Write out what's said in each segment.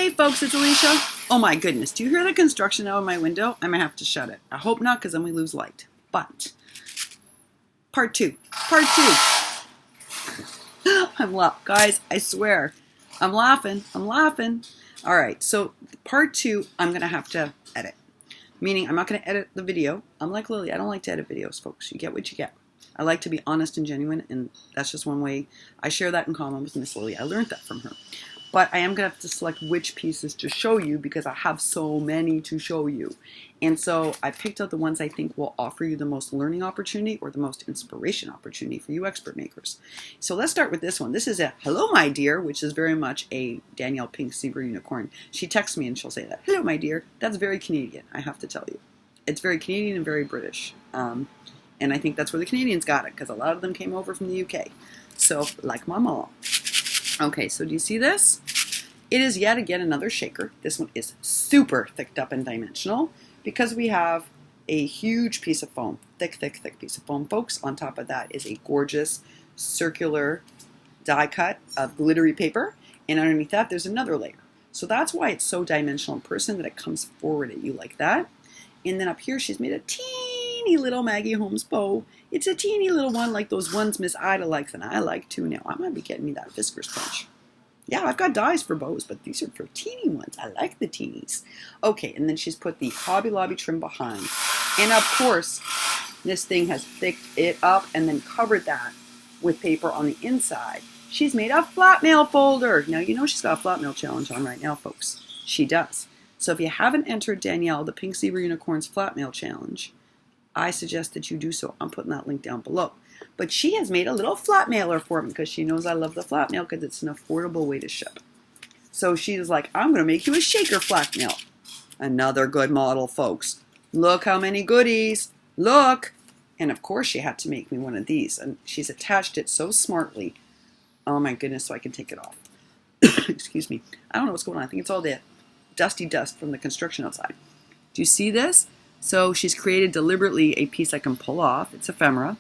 Hey folks, it's Alicia. Oh my goodness, do you hear the construction out of my window? I might have to shut it. I hope not, because then we lose light. But, part two. I'm laughing. Guys, I swear. I'm laughing. All right, so part two, I'm going to have to edit. Meaning, I'm not going to edit the video. I'm like Lily, I don't like to edit videos, folks. You get what you get. I like to be honest and genuine, and that's just one way. I share that in common with Miss Lily. I learned that from her. But I am going to have to select which pieces to show you because I have so many to show you. And so I picked out the ones I think will offer you the most learning opportunity or the most inspiration opportunity for you expert makers. So let's start with this one. This is a hello, my dear, which is very much a Danielle Pinkzebraunicorn. She texts me and she'll say that. Hello, my dear. That's very Canadian, I have to tell you. It's very Canadian and very British. And I think that's where the Canadians got it because a lot of them came over from the UK. So, like my mom. Okay, so do you see this? It is yet again another shaker. This one is super thicked up and dimensional because we have a huge piece of foam. Thick piece of foam, folks. On top of that is a gorgeous circular die cut of glittery paper. And underneath that, there's another layer. So that's why it's so dimensional in person that it comes forward at you like that. And then up here, she's made a teeny little Maggie Holmes bow. It's a teeny little one like those ones Miss Ida likes and I like too now. I might be getting me that Fiskars punch. Yeah, I've got dies for bows, but these are for teeny ones. I like the teenies. Okay, and then she's put the Hobby Lobby trim behind. And of course, this thing has thicked it up and then covered that with paper on the inside. She's made a Flatmail folder. Now, you know she's got a Flatmail challenge on right now, folks. She does. So if you haven't entered Danielle, the Pinkzebraunicorn's Flatmail challenge, I suggest that you do so. I'm putting that link down below. But she has made a little flat mailer for me because she knows I love the flat mail because it's an affordable way to ship. So she's like, I'm going to make you a shaker flat mail. Another good model, folks. Look how many goodies. Look. And of course she had to make me one of these. And she's attached it so smartly. Oh my goodness, so I can take it off. Excuse me. I don't know what's going on. I think it's all the dusty dust from the construction outside. Do you see this? So she's created deliberately a piece I can pull off. It's ephemera.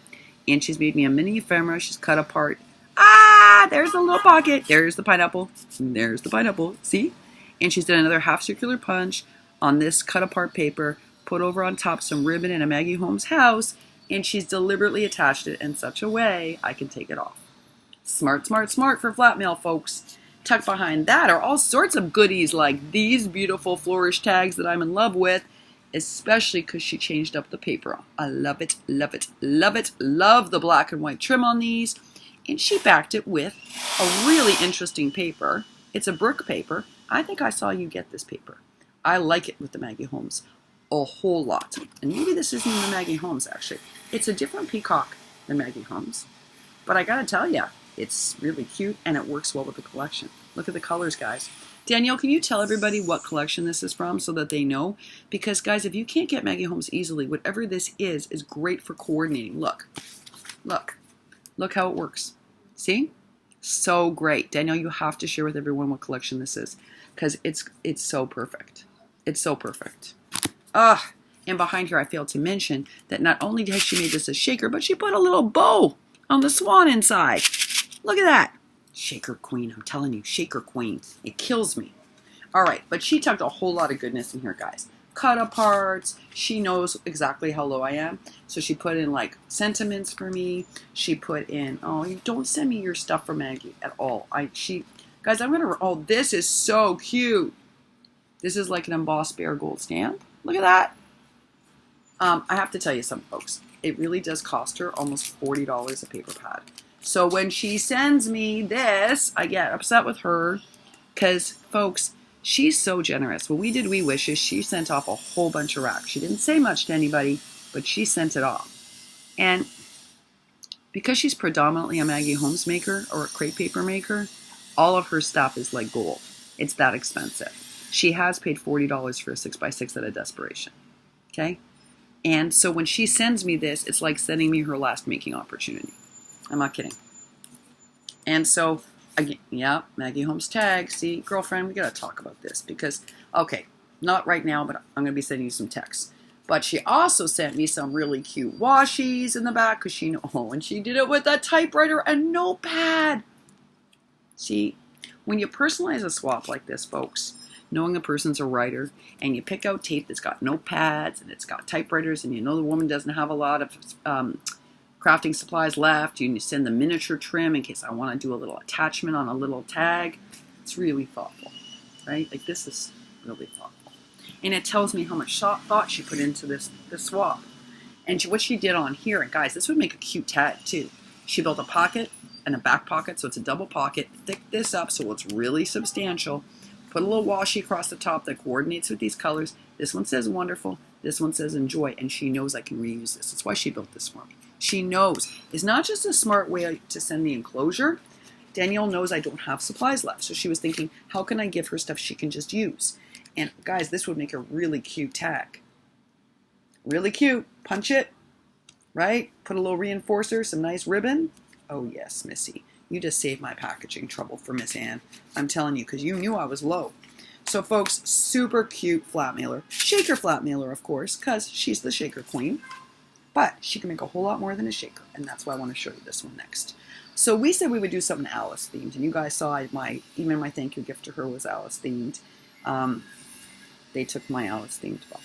And she's made me a mini ephemera. She's cut apart. Ah, there's the little pocket. There's the pineapple. There's the pineapple. See? And she's done another half circular punch on this cut apart paper, put over on top some ribbon in a Maggie Holmes house, and she's deliberately attached it in such a way I can take it off. Smart for flat mail, folks. Tucked behind that are all sorts of goodies like these beautiful flourish tags that I'm in love with, especially because she changed up the paper. I love it. Love the black and white trim on these. And she backed it with a really interesting paper. It's a brick paper. I think I saw you get this paper. I like it with the Maggie Holmes a whole lot. And maybe this isn't the Maggie Holmes, actually. It's a different peacock than Maggie Holmes. But I gotta tell you, it's really cute and it works well with the collection. Look at the colors, guys. Danielle, can you tell everybody what collection this is from so that they know? Because, guys, if you can't get Maggie Holmes easily, whatever this is great for coordinating. Look how it works. See? So great. Danielle, you have to share with everyone what collection this is because it's so perfect. It's so perfect. And behind here, I failed to mention that not only has she made this a shaker, but she put a little bow on the swan inside. Look at that. Shaker queen, I'm telling you, shaker queen. It kills me. All right, but she tucked a whole lot of goodness in here, guys. Cut aparts. She knows exactly how low I am. So she put in like sentiments for me. She put in, oh, you don't send me your stuff for Maggie at all. Guys, oh, this is so cute. This is like an embossed bear gold stamp. Look at that. I have to tell you something, folks. It really does cost her almost $40 a paper pad. So when she sends me this, I get upset with her because, folks, she's so generous. When we did We Wishes, she sent off a whole bunch of racks. She didn't say much to anybody, but she sent it off. And because she's predominantly a Maggie Holmes maker or a crepe paper maker, all of her stuff is like gold. It's that expensive. She has paid $40 for a 6x6 out of desperation. Okay? And so when she sends me this, it's like sending me her last making opportunity. I'm not kidding. And so, again, yeah, Maggie Holmes tag. See, girlfriend, we got to talk about this because, okay, not right now, but I'm going to be sending you some texts. But she also sent me some really cute washies in the back because she know, oh, and she did it with a typewriter and notepad. See, when you personalize a swap like this, folks, knowing a person's a writer, and you pick out tape that's got notepads and it's got typewriters, and you know the woman doesn't have a lot of crafting supplies left. You send the miniature trim in case I want to do a little attachment on a little tag. It's really thoughtful, right? Like, this is really thoughtful. And it tells me how much thought she put into this swap. And what she did on here, and guys, this would make a cute tag too. She built a pocket and a back pocket, so it's a double pocket. Thick this up so it's really substantial. Put a little washi across the top that coordinates with these colors. This one says wonderful. This one says enjoy. And she knows I can reuse this. That's why she built this for me. She knows. It's not just a smart way to send the enclosure. Danielle knows I don't have supplies left. So she was thinking, how can I give her stuff she can just use? And guys, this would make a really cute tag. Really cute. Punch it, right? Put a little reinforcer, some nice ribbon. Oh yes, Missy. You just saved my packaging trouble for Miss Ann. I'm telling you, because you knew I was low. So folks, super cute flat mailer. Shaker flat mailer, of course, because she's the shaker queen. But she can make a whole lot more than a shaker, and that's why I want to show you this one next. So we said we would do something Alice themed, and you guys saw even my thank you gift to her was Alice themed. They took my Alice themed box.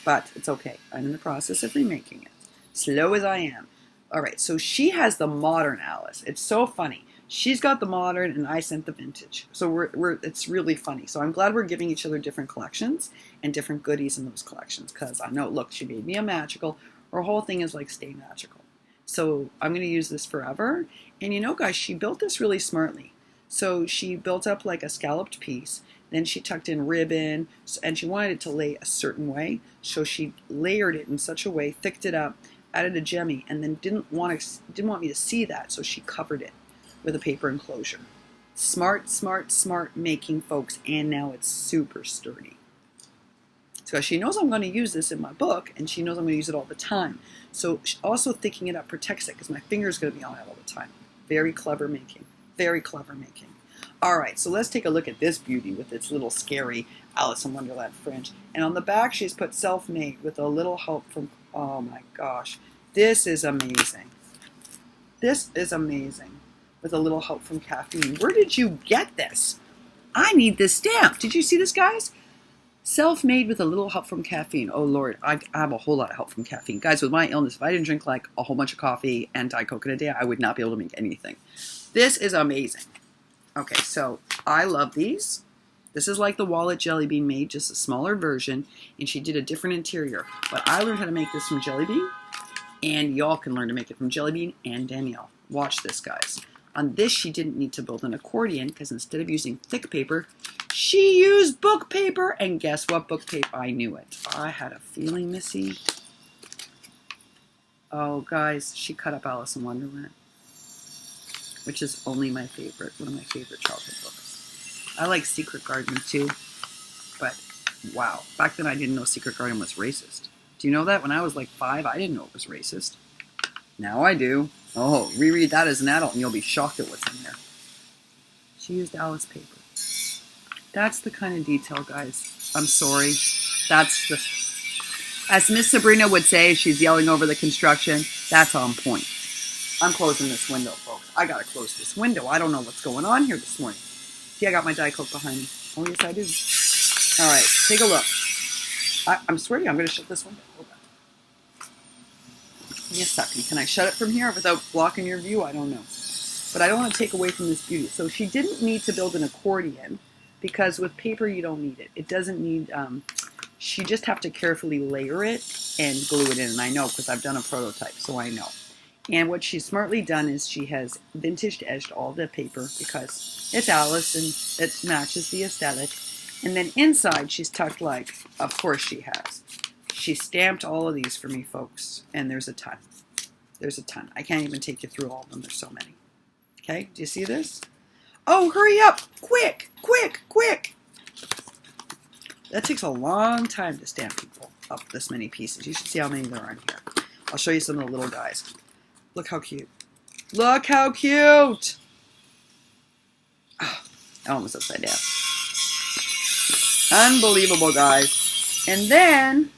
But it's okay. I'm in the process of remaking it. Slow as I am. All right, so she has the modern Alice. It's so funny. She's got the modern, and I sent the vintage. So it's really funny. So I'm glad we're giving each other different collections and different goodies in those collections. Because I know, look, she made me a magical. Her whole thing is like, stay magical. So I'm going to use this forever. And you know, guys, she built this really smartly. So she built up like a scalloped piece. Then she tucked in ribbon. And she wanted it to lay a certain way. So she layered it in such a way, thicked it up, added a gemmy, and then didn't want me to see that. So she covered it with a paper enclosure. Smart, smart, smart making, folks. And now it's super sturdy. So she knows I'm going to use this in my book, and she knows I'm going to use it all the time. So also thickening it up protects it, because my finger's going to be on it all the time. Very clever making. Very clever making. All right, so let's take a look at this beauty with its little scary Alice in Wonderland fringe. And on the back, she's put self-made with a little help from, oh my gosh. This is amazing. This is amazing. With a little help from caffeine. Where did you get this? I need this stamp. Did you see this, guys? Self-made with a little help from caffeine. Oh, Lord, I have a whole lot of help from caffeine. Guys, with my illness, if I didn't drink like a whole bunch of coffee and Diet Coke in a day, I would not be able to make anything. This is amazing. Okay, so I love these. This is like the wallet Jelly Bean made, just a smaller version, and she did a different interior. But I learned how to make this from Jelly Bean, and y'all can learn to make it from Jelly Bean and Danielle. Watch this, guys. On this, she didn't need to build an accordion, because instead of using thick paper, she used book paper. And guess what book paper? I knew it. I had a feeling, Missy. Oh, guys, she cut up Alice in Wonderland, which is only my favorite, one of my favorite childhood books. I like Secret Garden too, but wow. Back then I didn't know Secret Garden was racist. Do you know that? When I was like 5, I didn't know it was racist. Now I do. Oh, reread that as an adult and you'll be shocked at what's in there. She used Alice paper. That's the kind of detail, guys. I'm sorry. That's the... As Miss Sabrina would say, she's yelling over the construction. That's on point. I'm closing this window, folks. I gotta close this window. I don't know what's going on here this morning. See, I got my Diet Coke behind me. Oh, yes, I do. All right, take a look. I'm swearing I'm gonna shut this window. Hold on. Give me a second. Can I shut it from here without blocking your view? I don't know. But I don't want to take away from this beauty. So she didn't need to build an accordion, because with paper you don't need it. It doesn't need, she just have to carefully layer it and glue it in. And I know, because I've done a prototype, so I know. And what she's smartly done is she has vintage edged all the paper, because it's Alice and it matches the aesthetic. And then inside she's tucked, like, of course she has. She stamped all of these for me, folks. And there's a ton. There's a ton. I can't even take you through all of them. There's so many. Okay, do you see this? Oh, hurry up! Quick! Quick! Quick! That takes a long time to stamp people up this many pieces. You should see how many there are in here. I'll show you some of the little guys. Look how cute. Look how cute! Oh, that one was upside down. Unbelievable, guys. And then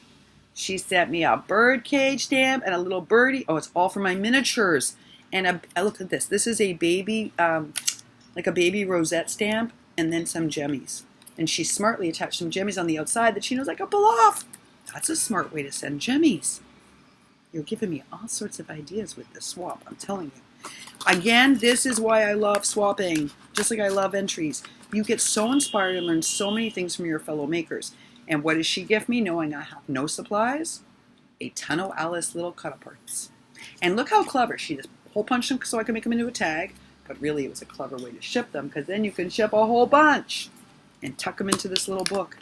she sent me a bird cage stamp and a little birdie. Oh, it's all for my miniatures. And look at this. This is a baby, like a baby rosette stamp, and then some gemmies. And she smartly attached some jemmies on the outside that she knows I can pull off. That's a smart way to send jemmies. You're giving me all sorts of ideas with this swap, I'm telling you. Again, this is why I love swapping, just like I love entries. You get so inspired and learn so many things from your fellow makers. And what does she give me, knowing I have no supplies? A ton of Alice little cut parts. And look how clever. She just hole punched them so I can make them into a tag. But really, it was a clever way to ship them, because then you can ship a whole bunch and tuck them into this little book.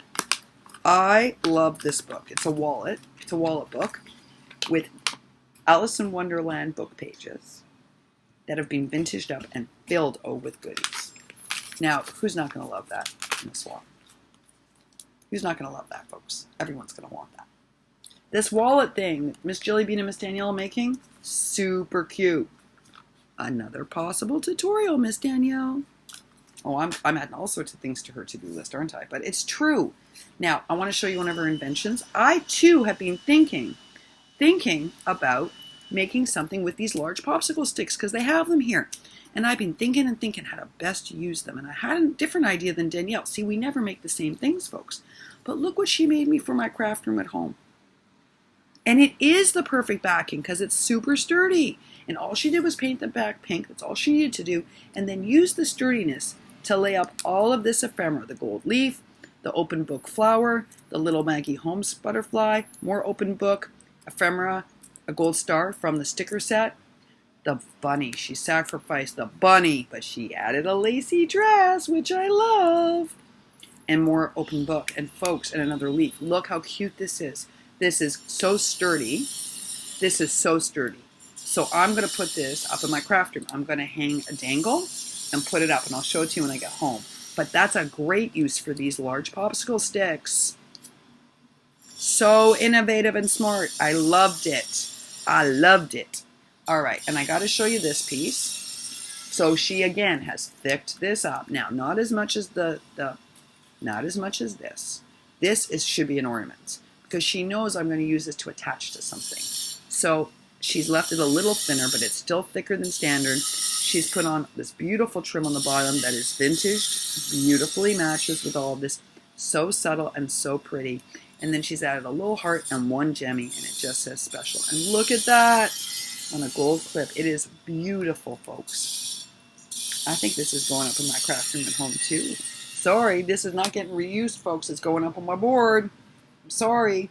I love this book. It's a wallet. It's a wallet book with Alice in Wonderland book pages that have been vintaged up and filled with goodies. Now, who's not going to love that in a swap? Who's not going to love that, folks? Everyone's going to want that. This wallet thing Miss Jellybean and Miss Danielle are making, super cute. Another possible tutorial, Miss Danielle. Oh, I'm adding all sorts of things to her to-do list, aren't I? But it's true. Now, I want to show you one of her inventions. I, too, have been thinking about making something with these large popsicle sticks, because they have them here. And I've been thinking how to best use them. And I had a different idea than Danielle. See, we never make the same things, folks. But look what she made me for my craft room at home. And it is the perfect backing because it's super sturdy. And all she did was paint the back pink. That's all she needed to do. And then use the sturdiness to lay up all of this ephemera. The gold leaf, the open book flower, the little Maggie Holmes butterfly, more open book, ephemera, a gold star from the sticker set. The bunny. She sacrificed the bunny, but she added a lacy dress, which I love. And more open book. And folks, and another leaf. Look how cute this is. This is so sturdy. This is so sturdy. So I'm going to put this up in my craft room. I'm going to hang a dangle and put it up, and I'll show it to you when I get home. But that's a great use for these large popsicle sticks. So innovative and smart. I loved it. I loved it. All right, and I got to show you this piece. So she again has thicked this up. Now, not as much as not as much as this. This should be an ornament, because she knows I'm going to use this to attach to something. So she's left it a little thinner, but it's still thicker than standard. She's put on this beautiful trim on the bottom that is vintaged, beautifully matches with all of this. So subtle and so pretty. And then she's added a little heart and one gemmy, and it just says special. And look at that on a gold clip. It is beautiful, folks. I think this is going up in my craft room at home too. Sorry, this is not getting reused, folks. It's going up on my board. I'm sorry.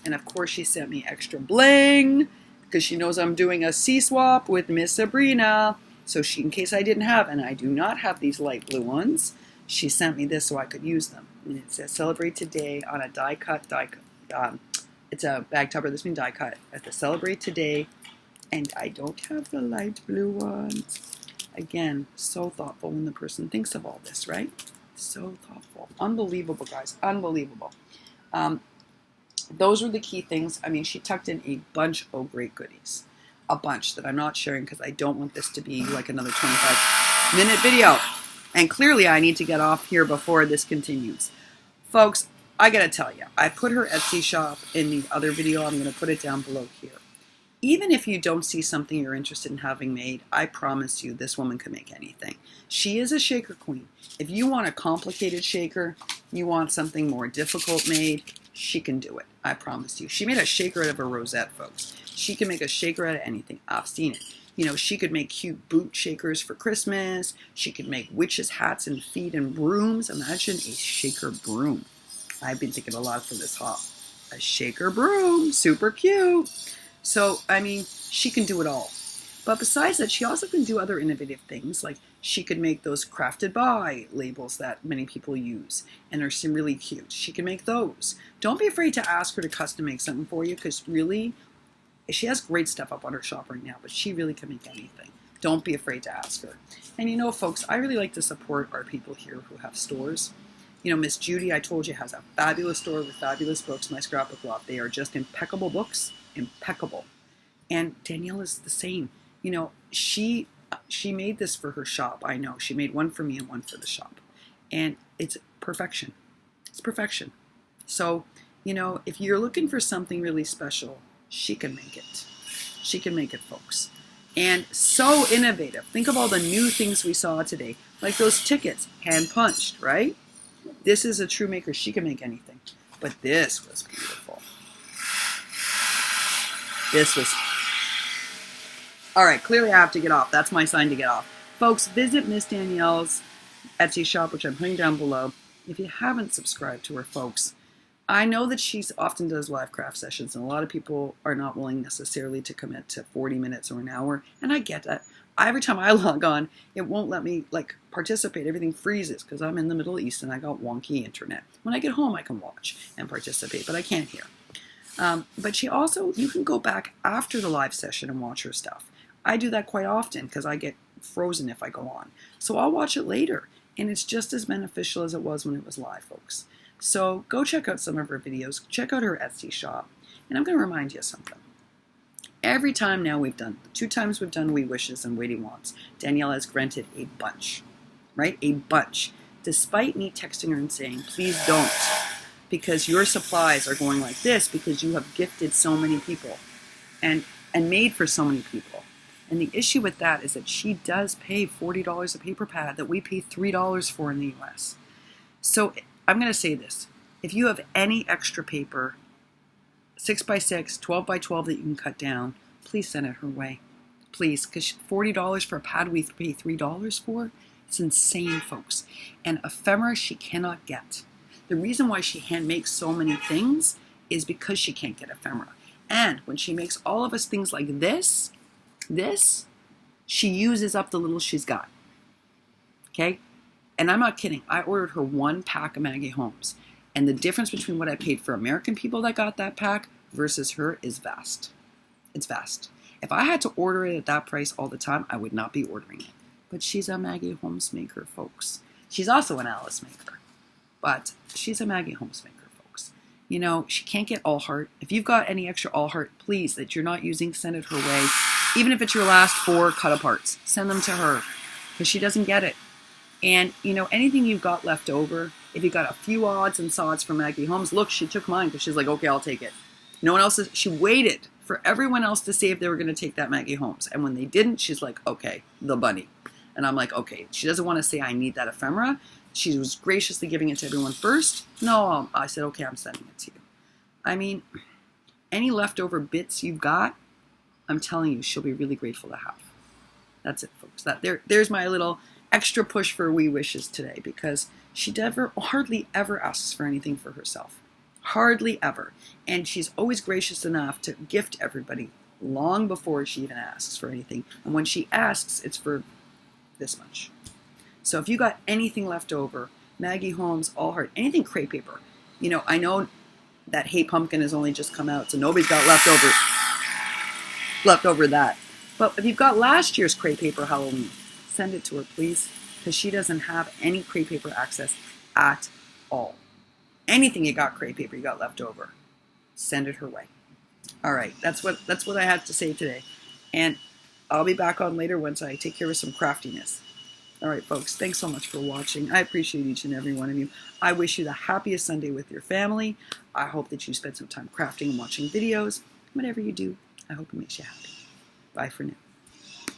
And of course she sent me extra bling because she knows I'm doing a C-swap with Miss Sabrina. So she, in case I didn't have, and I do not have these light blue ones, she sent me this so I could use them. And it says Celebrate Today on a die cut. It's a bag topper that's been die cut at the Celebrate Today. And I don't have the light blue ones. Again, so thoughtful when the person thinks of all this, right? So thoughtful. Unbelievable, guys. Unbelievable. Those were the key things. I mean, she tucked in a bunch of great goodies. A bunch that I'm not sharing because I don't want this to be like another 25-minute video. And clearly I need to get off here before this continues. Folks, I gotta tell you, I put her Etsy shop in the other video. I'm gonna put it down below here. Even if you don't see something you're interested in having made, I promise you this woman can make anything. She is a shaker queen. If you want a complicated shaker, you want something more difficult made, she can do it. I promise you. She made a shaker out of a rosette, folks. She can make a shaker out of anything. I've seen it. You know, she could make cute boot shakers for Christmas. She could make witches' hats and feet and brooms. Imagine a shaker broom. I've been thinking a lot for this haul. A shaker broom. Super cute. So, I mean, she can do it all. But besides that, she also can do other innovative things. Like she could make those crafted by labels that many people use and are really cute. She can make those. Don't be afraid to ask her to custom make something for you because really, she has great stuff up on her shop right now, but she really can make anything. Don't be afraid to ask her. And you know, folks, I really like to support our people here who have stores. You know, Miss Judy, I told you, has a fabulous store with fabulous books, My Scrapbook Loft. They are just impeccable books. Impeccable. And Danielle is the same. You know, she made this for her shop. I know. She made one for me and one for the shop. And it's perfection. It's perfection. So, you know, if you're looking for something really special, she can make it. She can make it, folks. And so innovative. Think of all the new things we saw today. Like those tickets, hand punched, right? This is a true maker. She can make anything. But this was beautiful. This was... All right, clearly I have to get off. That's my sign to get off. Folks, visit Miss Danielle's Etsy shop, which I'm putting down below. If you haven't subscribed to her, folks, I know that she often does live craft sessions, and a lot of people are not willing necessarily to commit to 40 minutes or an hour, and I get that. Every time I log on, it won't let me participate. Everything freezes because I'm in the Middle East and I got wonky internet. When I get home, I can watch and participate, but I can't hear. But she also, you can go back after the live session and watch her stuff. I do that quite often because I get frozen if I go on. So I'll watch it later, and it's just as beneficial as it was when it was live, folks. So go check out some of her videos, check out her Etsy shop, and I'm going to remind you of something. Every time now we've done, the 2 times we've done We Wishes and Waiting Wants, Danielle has granted a bunch, right? A bunch. Despite me texting her and saying, please don't, because your supplies are going like this because you have gifted so many people and made for so many people. And the issue with that is that she does pay $40 a paper pad that we pay $3 for in the US. So I'm going to say this. If you have any extra paper, 6x6, 12x12 that you can cut down, please send it her way. Please, because $40 for a pad we pay $3 for, it's insane, folks. And ephemera she cannot get. The reason why she hand makes so many things is because she can't get ephemera. And when she makes all of us things like this, she uses up the little she's got. Okay? And I'm not kidding. I ordered her 1 pack of Maggie Holmes. And the difference between what I paid for American people that got that pack versus her is vast. It's vast. If I had to order it at that price all the time, I would not be ordering it. But she's a Maggie Holmes maker, folks. She's also an Alice maker. But she's a Maggie Holmes maker, folks. You know, she can't get all heart. If you've got any extra all heart, please, that you're not using, send it her way. Even if it's your last 4 cut aparts, send them to her. Because she doesn't get it. And, you know, anything you've got left over, if you got a few odds and sods from Maggie Holmes, look, she took mine because she's like, okay, I'll take it. No one else, she waited for everyone else to see if they were going to take that Maggie Holmes. And when they didn't, she's like, okay, the bunny. And I'm like, okay, she doesn't want to say I need that ephemera. She was graciously giving it to everyone first. No, I said, okay, I'm sending it to you. I mean, any leftover bits you've got, I'm telling you, she'll be really grateful to have. That's it, folks. There's my little extra push for We Wishes today, because she hardly ever asks for anything for herself. Hardly ever. And she's always gracious enough to gift everybody long before she even asks for anything. And when she asks, it's for this much. So if you got anything left over, Maggie Holmes, All Heart, anything crepe paper. You know, I know that Hey Pumpkin has only just come out, so nobody's got left over that. But if you've got last year's crepe paper Halloween, send it to her, please, because she doesn't have any crepe paper access at all. Anything you got crepe paper you got left over, send it her way. All right, that's what I had to say today, and I'll be back on later once I take care of some craftiness. All right, folks, thanks so much for watching. I appreciate each and every one of you. I wish you the happiest Sunday with your family. I hope that you spend some time crafting and watching videos. Whatever you do, I hope it makes you happy. Bye for now.